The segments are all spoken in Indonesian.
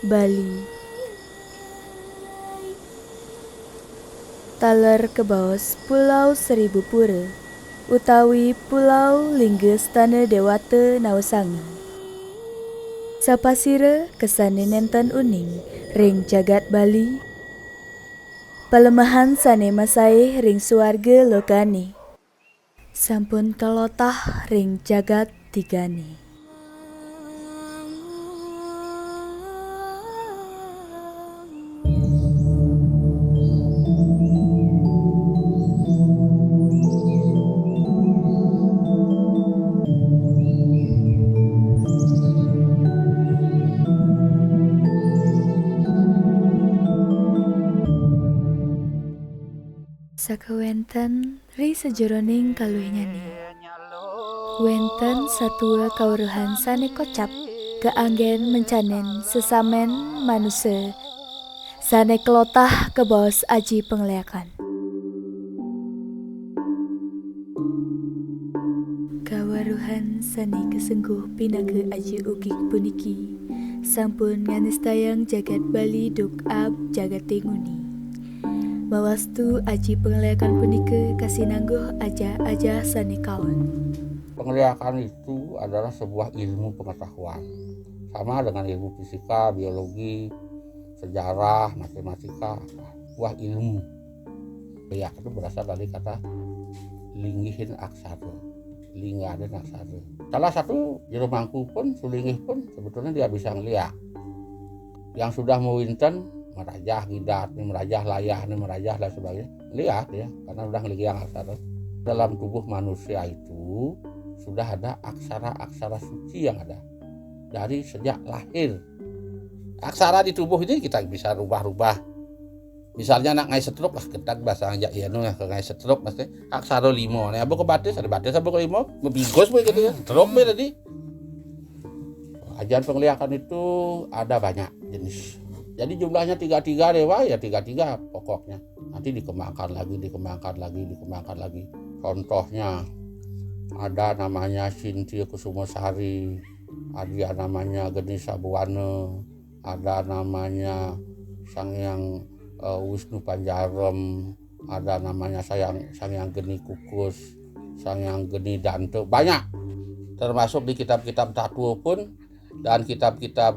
Bali. Taler kebaos Pulau Seribu Pura utawi Pulau Linggestana Dewata Nawasangi. Sapasira kesane nenten uning ring jagat Bali. Pelemahan sane masae ring suarga lokane. Sampun kelotah ring jagat tigane. Sakawenten ri sejeroning kaluh nyani. Wenten satua kauruhan sane kocap keanggen mencanen sesamen manusia sane kelotah kebos aji pengleakan. Kawaruhan sane kesengguh pinaga aji ugik puniki sampun nganistayang jagat Bali duk ab jagat nguni. Mawastu aji pengleakan punika kasih nangguh aja sane kawan. Penglihatan itu adalah sebuah ilmu pengetahuan, sama dengan ilmu fisika, biologi, sejarah, matematika, sebuah ilmu. Liak itu berasal dari kata linggihin aksara, linggaden aksara. Salah satu jero mangku pun, sulingih pun sebetulnya dia bisa ngeliat. Yang sudah mewinten, merajah gidat, merajah layah, merajah dan sebagainya, lihat ya, karena udah ngeliang aksara. Dalam tubuh manusia itu sudah ada aksara-aksara suci yang ada dari sejak lahir. Aksara di tubuh ini kita bisa rubah-rubah. Misalnya nak ngai setruk lah ketak bahasa aja ya nu ngai setruk pasti aksara 5. Nah, abu ke batis ada batis abu ke 5, bebigos begitu ya. Truk be tadi. Ajaran penglihatan itu ada banyak jenis. Jadi jumlahnya 33 dewa ya 33 pokoknya. Nanti dikembangkan lagi. Contohnya ada namanya Sinti Kusumosari, ada namanya Geni Sabuwana, ada namanya Sangyang Wisnu Panjarem, ada namanya Sangyang Geni Kukus, Sangyang Geni Dante, banyak. Termasuk di kitab-kitab Tatu pun dan kitab-kitab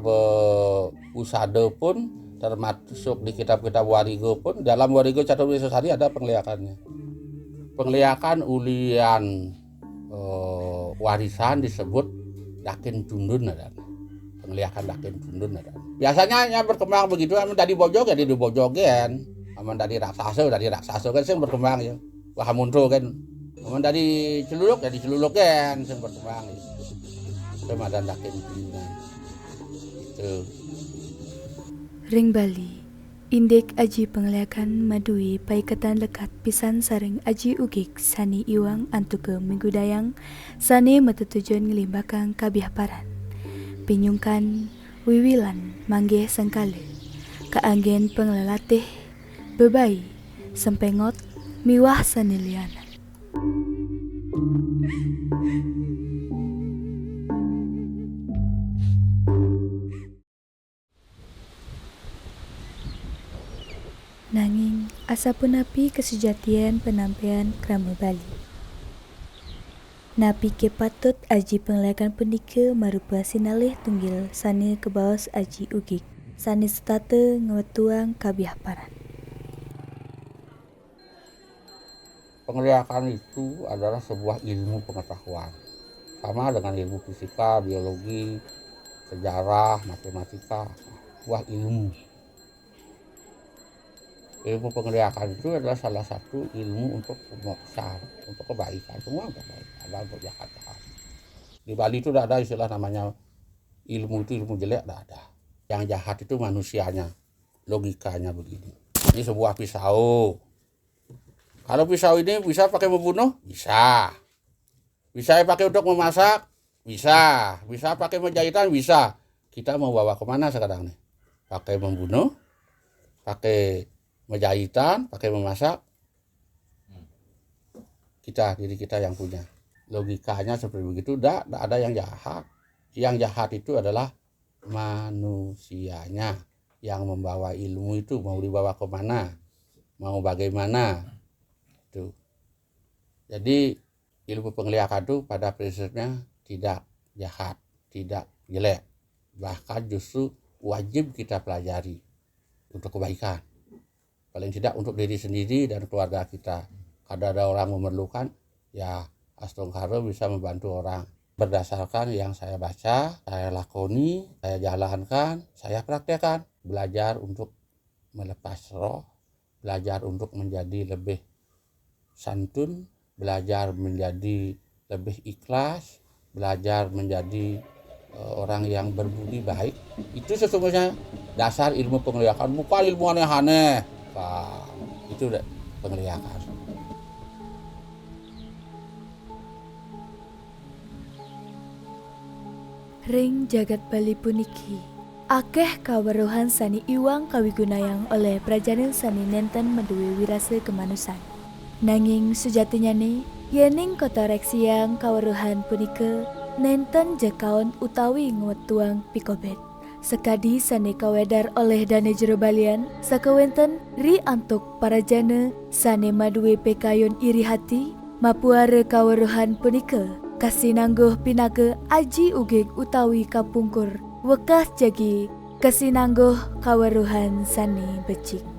Usada pun, termasuk di kitab-kitab Warigo pun. Dalam Warigo Caturwisosari ada penglihakannya. Penglihakan ulian warisan disebut dakin tundun ada. Penglihakan dakin tundun ada. Biasanya yang berkembang begitu, aman dari bojog ya di bojogen, aman dari raksasa kan sing berkembang ya. Wah muncul kan. Aman dari celuluk ya di celuluken sing berkembang ya. Pemadan dakin tundun. Itu. Ring Bali, indek aji penglihatan madui paikatan lekat pisan saring aji ugik sani iwang antuke minggu dayang sani metutujuan ngelimbakang kabiah paran. Pinyungkan wiwilan manggih sengkale, keanggen penglelatih, bebai, sempengot, miwah sani lianan. Nanging asapun napi kesejatian penampian krama Bali. Napi ke patut aji penglihatan punika marupa sinalih tunggil sane kebaos aji ugik sane setata ngewetuang kabiah paran. Penglihatan itu adalah sebuah ilmu pengetahuan, sama dengan ilmu fisika, biologi, sejarah, matematika, sebuah ilmu. Ilmu penglihatan itu adalah salah satu ilmu untuk pemoksa, untuk kebaikan, semua untuk kebaikan, ada untuk kejahatan. Di Bali itu tidak ada istilah namanya ilmu itu ilmu jelek, tidak ada. Yang jahat itu manusianya, logikanya begini. Ini sebuah pisau. Kalau pisau ini bisa pakai membunuh? Bisa. Bisa pakai untuk memasak? Bisa. Bisa pakai menjahitan? Bisa. Kita mau bawa kemana sekarang nih? Pakai membunuh? pakai menjahitan, pakai memasak, diri kita yang punya. Logikanya seperti begitu, tidak ada yang jahat. Yang jahat itu adalah manusianya yang membawa ilmu itu, mau dibawa kemana, mau bagaimana. Itu. Jadi ilmu penglihakan itu pada prinsipnya tidak jahat, tidak jelek. Bahkan justru wajib kita pelajari untuk kebaikan. Paling tidak untuk diri sendiri dan keluarga kita. Kalau ada orang memerlukan, ya Astongkaro bisa membantu orang. Berdasarkan yang saya baca, saya lakoni, saya jalankan, saya praktekkan. Belajar untuk melepas roh, belajar untuk menjadi lebih santun, belajar menjadi lebih ikhlas, belajar menjadi orang yang berbudi baik. Itu sesungguhnya dasar ilmu penglihakan, bukan ilmu aneh-aneh. Itu penglihakan. Ring jagat Bali puniki akeh kaweruhan sani iwang kawigunayang oleh prajanin sani nenten menduwe wirase kemanusan. Nanging sejatinya nih, yening kota Reksiang kaweruhan punika nenten jekaon utawi ngwetuang pikobet. Sekadi sane kawedar oleh dane jero balian, sakawenten ri antuk para jana sane maduwe pekayon iri hati, mapuare kaweruhan punika kasinangguh pinake aji ugig utawi kapungkur wekas jagi kasinangguh kaweruhan sane becik.